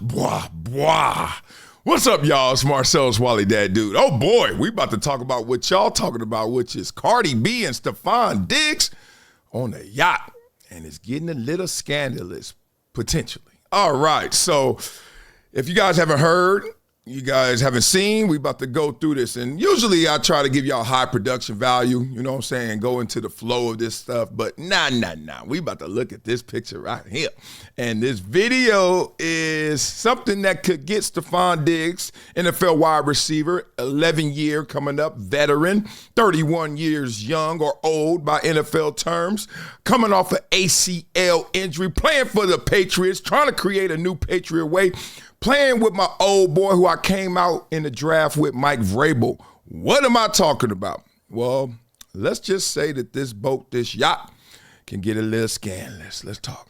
Bwah. What's up, y'all? It's Marcellus Wiley, that dude. Oh boy, we about to talk about what y'all talking about, which is Cardi B and Stefon Diggs on a yacht. And it's getting a little scandalous, potentially. All right, so if you guys haven't heard, you guys haven't seen, we about to go through this. And usually I try to give y'all high production value, you know what I'm saying, go into the flow of this stuff. But nah. We about to look at this picture right here. And this video is something that could get Stefon Diggs, NFL wide receiver, 11-year coming up, veteran, 31 years young or old by NFL terms, coming off an ACL injury, playing for the Patriots, trying to create a new Patriot way, playing with my old boy who I came out in the draft with, Mike Vrabel. What am I talking about? Well, let's just say that this boat, this yacht, can get a little scandalous. Let's talk.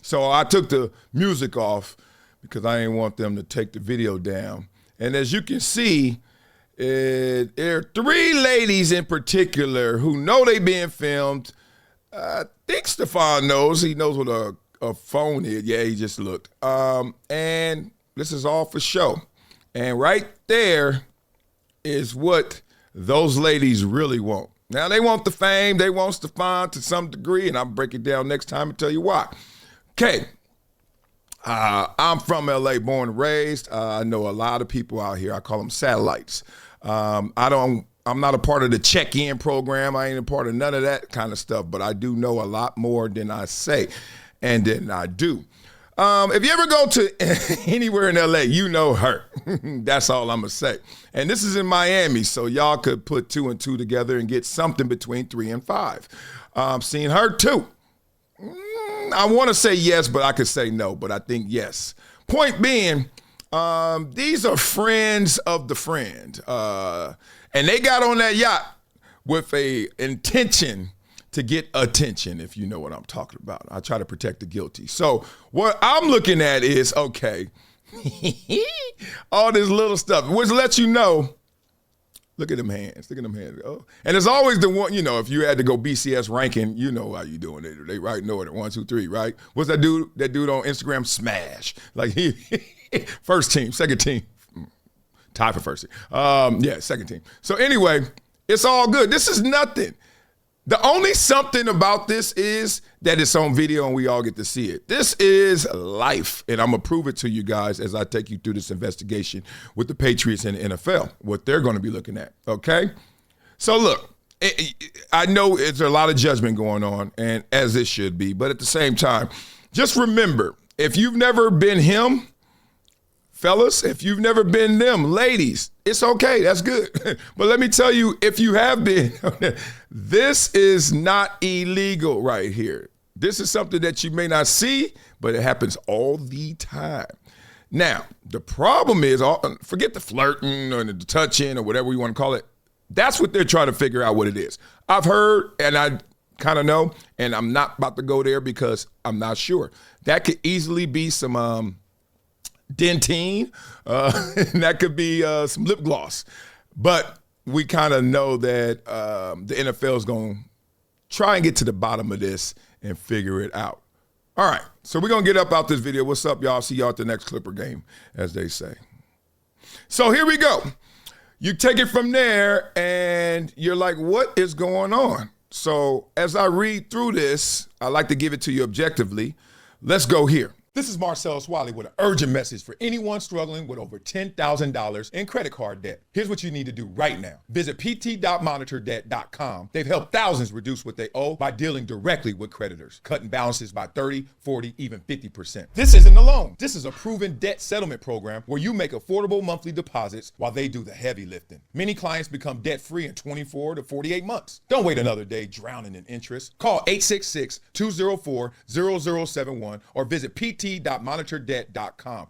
So I took the music off because I didn't want them to take the video down. And as you can see, there are three ladies in particular who know they being filmed. I think Stefon knows. He knows what a phone is. Yeah, he just looked. And this is all for show. And right there is what those ladies really want. Now, they want the fame. They want Stefon to some degree, and I'll break it down next time and tell you why. Okay. I'm from L.A., born and raised. I know a lot of people out here. I call them satellites. I'm not a part of the check-in program. I ain't a part of none of that kind of stuff, but I do know a lot more than I say. And then I do. If you ever go to anywhere in L.A., you know her. That's all I'm going to say. And this is in Miami, so y'all could put 2 and 2 together and get something between 3 and 5. Seen her too. I want to say yes, but I could say no, but I think yes. Point being, these are friends of the friend. And they got on that yacht with a intention to get attention, if you know what I'm talking about. I try to protect the guilty. So what I'm looking at is, okay, all this little stuff, which lets you know, look at them hands, Oh. And it's always the one, you know, if you had to go BCS ranking, you know how you doing it. They right know it, 1, 2, 3, right? What's that dude on Instagram? Smash. Like he, first team, second team, tie for first team. Yeah, second team. So anyway, it's all good. This is nothing. The only something about this is that it's on video and we all get to see it. This is life, and I'm going to prove it to you guys as I take you through this investigation with the Patriots and the NFL, what they're going to be looking at, okay? So look, I know there's a lot of judgment going on, and as it should be, but at the same time, just remember, if you've never been him, fellas, if you've never been them, ladies, it's okay. That's good. But let me tell you, if you have been, this is not illegal right here. This is something that you may not see, but it happens all the time. Now, the problem is, forget the flirting or the touching or whatever you want to call it. That's what they're trying to figure out what it is. I've heard, and I kind of know, and I'm not about to go there because I'm not sure. That could easily be some Dentine, and that could be some lip gloss. But we kind of know that the NFL is going to try and get to the bottom of this and figure it out. All right, so we're going to get up out this video. What's up, y'all? See y'all at the next Clipper game, as they say. So here we go. You take it from there, and you're like, what is going on? So as I read through this, I like to give it to you objectively. Let's go here. This is Marcellus Wiley with an urgent message for anyone struggling with over $10,000 in credit card debt. Here's what you need to do right now. Visit pt.monitordebt.com. They've helped thousands reduce what they owe by dealing directly with creditors, cutting balances by 30, 40, even 50%. This isn't a loan. This is a proven debt settlement program where you make affordable monthly deposits while they do the heavy lifting. Many clients become debt-free in 24 to 48 months. Don't wait another day drowning in interest. Call 866-204-0071 or visit pt.monitordebt.com.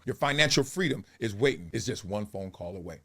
Your financial freedom is waiting. It's just one phone call away.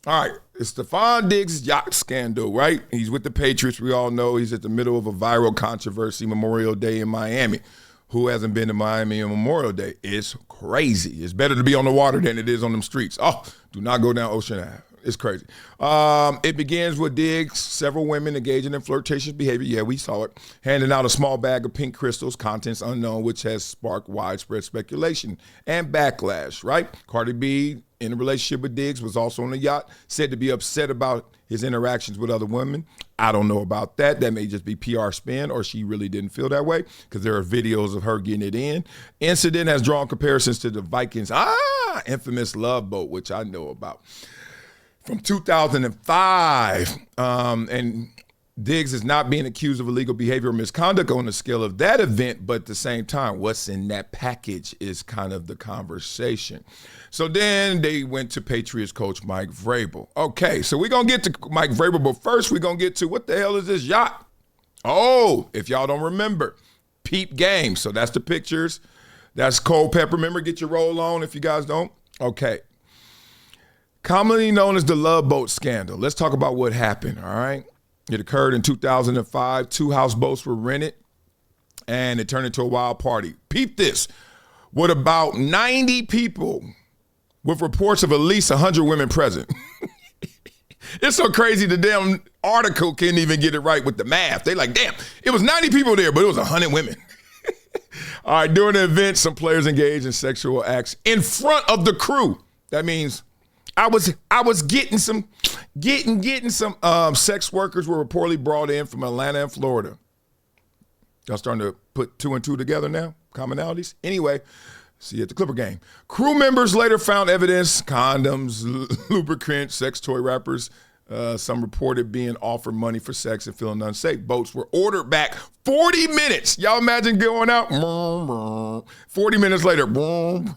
All right, it's Stefon Diggs' yacht scandal, right? He's with the Patriots. We all know he's at the middle of a viral controversy, Memorial Day in Miami. Who hasn't been to Miami on Memorial Day? It's crazy. It's better to be on the water than it is on them streets. Oh, do not go down Ocean Ave. It's crazy. It begins with Diggs, several women engaging in flirtatious behavior. Yeah, we saw it. Handing out a small bag of pink crystals, contents unknown, which has sparked widespread speculation and backlash, right? Cardi B, in a relationship with Diggs, was also on the yacht, said to be upset about his interactions with other women. I don't know about that. That may just be PR spin, or she really didn't feel that way, because there are videos of her getting it in. Incident has drawn comparisons to the Vikings, infamous love boat, which I know about, from 2005. And Diggs is not being accused of illegal behavior or misconduct on the scale of that event, but at the same time, what's in that package is kind of the conversation. So then they went to Patriots coach Mike Vrabel. Okay, so we're going to get to Mike Vrabel, but first we're going to get to what the hell is this yacht? Oh, if y'all don't remember, Peep Game. So that's the pictures. That's Culpepper. Remember, get your roll on if you guys don't. Okay. Commonly known as the Love Boat scandal. Let's talk about what happened, all right? It occurred in 2005. 2 houseboats were rented, and it turned into a wild party. Peep this. With about 90 people, with reports of at least 100 women present. It's so crazy the damn article can't even get it right with the math. They like, damn, it was 90 people there, but it was 100 women. All right, during the event, some players engaged in sexual acts in front of the crew. That means I was getting some sex workers were reportedly brought in from Atlanta and Florida. Y'all starting to put 2 and 2 together now? Commonalities? Anyway, see you at the Clipper game. Crew members later found evidence, condoms, lubricant, sex toy wrappers. Some reported being offered money for sex and feeling unsafe. Boats were ordered back 40 minutes. Y'all imagine going out? 40 minutes later, grand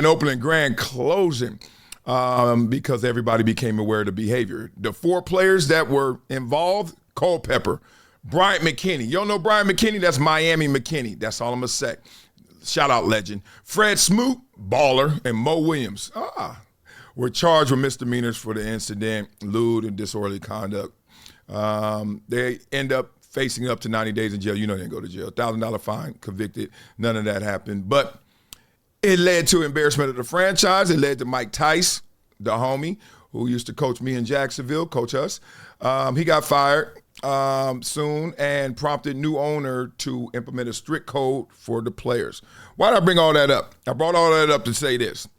opening, grand closing, because everybody became aware of the behavior. The 4 players that were involved, Culpepper, Bryant McKinney. You don't know Bryant McKinney? That's Miami McKinney. That's all I'm going to say. Shout out legend. Fred Smoot, baller, and Mo Williams. Were charged with misdemeanors for the incident, lewd and disorderly conduct. They end up facing up to 90 days in jail. You know they didn't go to jail. $1,000 fine, convicted. None of that happened. But it led to embarrassment of the franchise. It led to Mike Tice, the homie, who used to coach me in Jacksonville, coach us. He got fired soon and prompted new owner to implement a strict code for the players. Why did I bring all that up? I brought all that up to say this.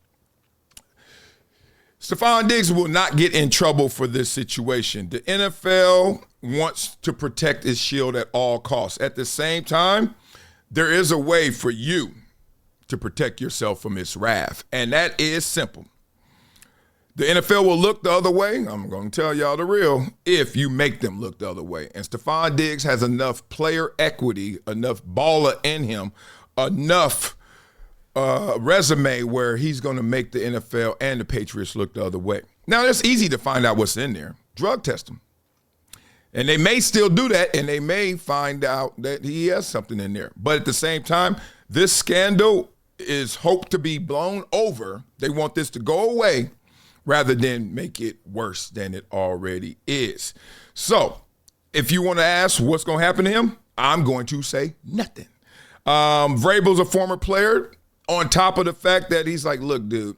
Stefon Diggs will not get in trouble for this situation. The NFL wants to protect its shield at all costs. At the same time, there is a way for you to protect yourself from its wrath, and that is simple. The NFL will look the other way. I'm going to tell y'all the real, if you make them look the other way. And Stefon Diggs has enough player equity, enough baller in him, enough resume where he's going to make the NFL and the Patriots look the other way. Now, it's easy to find out what's in there. Drug test him. And they may still do that, and they may find out that he has something in there. But at the same time, this scandal is hoped to be blown over. They want this to go away rather than make it worse than it already is. So, if you want to ask what's going to happen to him, I'm going to say nothing. Vrabel's a former player. On top of the fact that he's like, look, dude,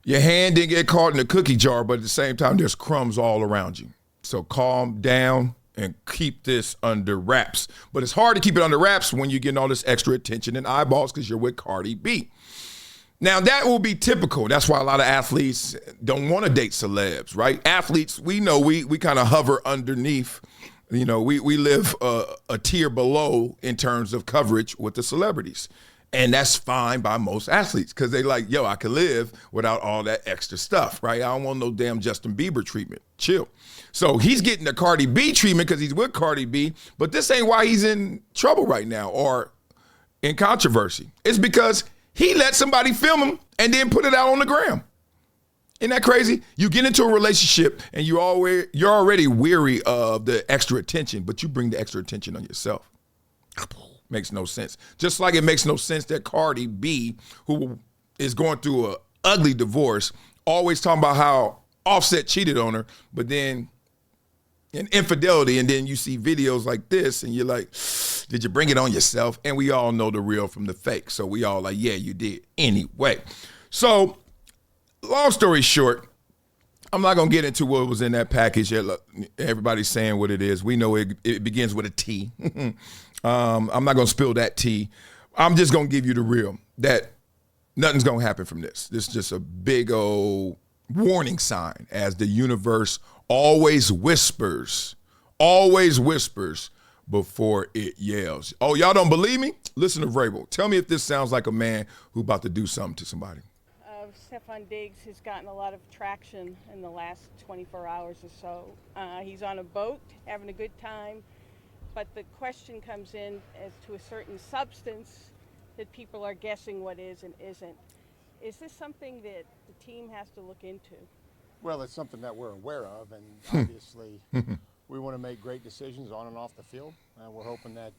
your hand didn't get caught in the cookie jar, but at the same time, there's crumbs all around you. So calm down and keep this under wraps. But it's hard to keep it under wraps when you're getting all this extra attention and eyeballs because you're with Cardi B. Now, that will be typical. That's why a lot of athletes don't want to date celebs, right? Athletes, we know we kind of hover underneath. You know, we live a tier below in terms of coverage with the celebrities. And that's fine by most athletes because they like, yo, I can live without all that extra stuff, right? I don't want no damn Justin Bieber treatment. Chill. So he's getting the Cardi B treatment because he's with Cardi B, but this ain't why he's in trouble right now or in controversy. It's because he let somebody film him and then put it out on the gram. Isn't that crazy? You get into a relationship and you're already weary of the extra attention, but you bring the extra attention on yourself. Makes no sense. Just like it makes no sense that Cardi B, who is going through an ugly divorce, always talking about how Offset cheated on her, but then in infidelity, and then you see videos like this, and you're like, did you bring it on yourself? And we all know the real from the fake. So we all like, yeah, you did. Anyway, so long story short, I'm not going to get into what was in that package. Look, everybody's saying what it is. We know it begins with a T. I'm not going to spill that tea. I'm just going to give you the real, that nothing's going to happen from this. This is just a big old warning sign, as the universe always whispers before it yells. Oh, y'all don't believe me? Listen to Vrabel. Tell me if this sounds like a man who about to do something to somebody. Stefon Diggs has gotten a lot of traction in the last 24 hours or so. He's on a boat, having a good time, but the question comes in as to a certain substance that people are guessing what is and isn't. Is this something that the team has to look into? Well, it's something that we're aware of, and obviously we want to make great decisions on and off the field. And we're hoping that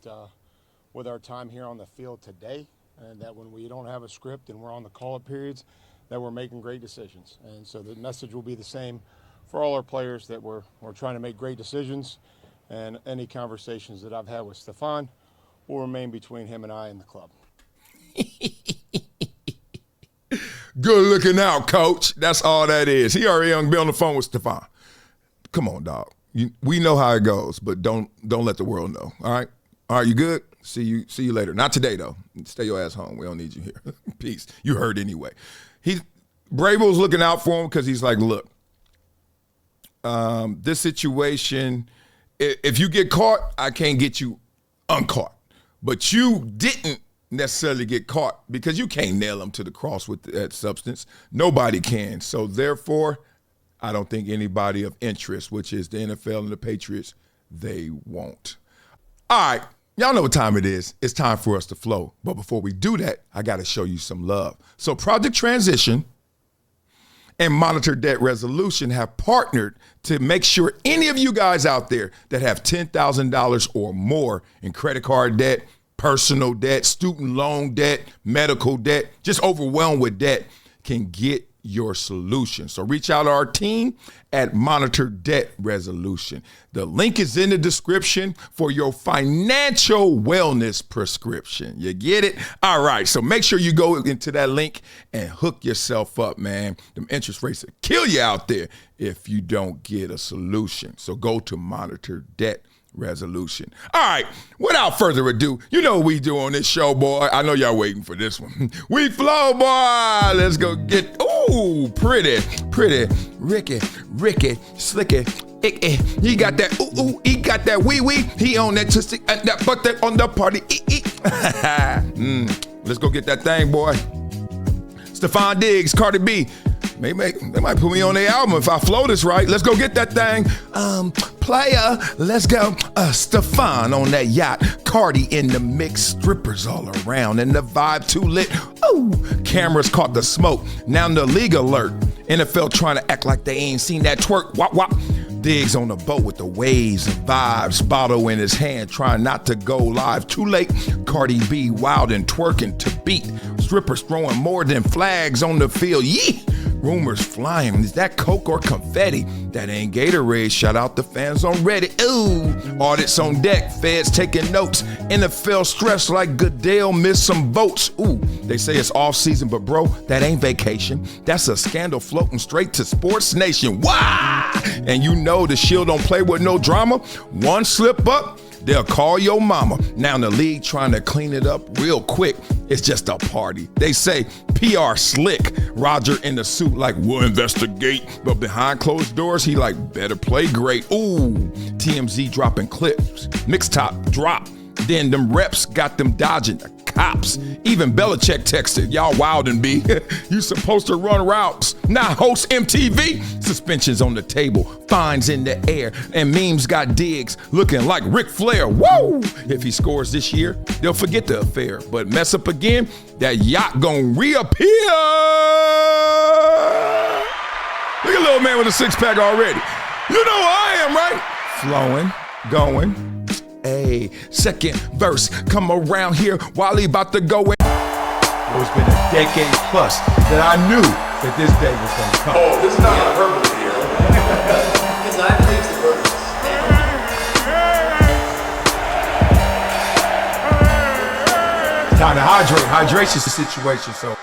with our time here on the field today, and that when we don't have a script and we're on the call-up periods, that we're making great decisions. And so the message will be the same for all our players, that we're trying to make great decisions, and any conversations that I've had with Stefon will remain between him and I and the club. Good looking out, coach. That's all that is. He already been on the phone with Stefon. Come on, dog. We know how it goes, but don't let the world know. All right? All right, you good? See you later. Not today, though. Stay your ass home. We don't need you here. Peace. You heard anyway. Vrabel's looking out for him because he's like, look, this situation, if you get caught, I can't get you uncaught. But you didn't necessarily get caught because you can't nail him to the cross with that substance. Nobody can. So therefore, I don't think anybody of interest, which is the NFL and the Patriots, they won't. All right. Y'all know what time it is. It's time for us to flow. But before we do that, I got to show you some love. So Project Transition and Monitor Debt Resolution have partnered to make sure any of you guys out there that have $10,000 or more in credit card debt, personal debt, student loan debt, medical debt, just overwhelmed with debt, can get your solution. So reach out to our team at Monitor Debt Resolution. The link is in the description for your financial wellness prescription. You get it? All right. So make sure you go into that link and hook yourself up, man. Them interest rates will kill you out there if you don't get a solution. So go to Monitor Debt Resolution. All right, without further ado, you know what we do on this show, boy. I know y'all waiting for this one. We flow, boy. Let's go get, pretty, Ricky, slicky, icky. He got that, he got that wee. He on that twisty, that butt that on the party, Let's go get that thing, boy. Stefon Diggs, Cardi B. They might put me on their album if I flow this right. Let's go get that thing. Player, let's go. Stefon on that yacht. Cardi in the mix. Strippers all around. And the vibe too lit. Ooh, cameras caught the smoke. Now the league alert. NFL trying to act like they ain't seen that twerk. Wop, wop. Diggs on the boat with the waves and vibes. Bottle in his hand, trying not to go live. Too late. Cardi B wild and twerking to beat. Strippers throwing more than flags on the field. Yee! Rumors flying. Is that Coke or confetti? That ain't Gatorade. Shout out the fans on Reddit. Ooh, audits on deck. Feds taking notes. NFL stressed like Goodell missed some votes. Ooh, they say it's off season, but bro, that ain't vacation. That's a scandal floating straight to Sports Nation. Why? And you know the Shield don't play with no drama. One slip up, they'll call your mama. Now the league trying to clean it up real quick. It's just a party. They say PR slick. Roger in the suit like, we'll investigate. But behind closed doors, he like, better play great. Ooh, TMZ dropping clips. Mixtape drop. Then them reps got them dodging the cops. Even Belichick texted, y'all wild and B. You supposed to run routes, not host MTV. Suspensions on the table, fines in the air, and memes got Diggs looking like Ric Flair. Whoa! If he scores this year, they'll forget the affair. But mess up again, that yacht gon' reappear. Look at little man with a six-pack already. You know who I am, right? Flowing, going. Hey, second verse, come around here while he about to go in. It's been a decade plus that I knew that this day was going to come. Oh, this is not hyperbole here. Because I think the verse. Time to hydrate. Hydration's the situation, so.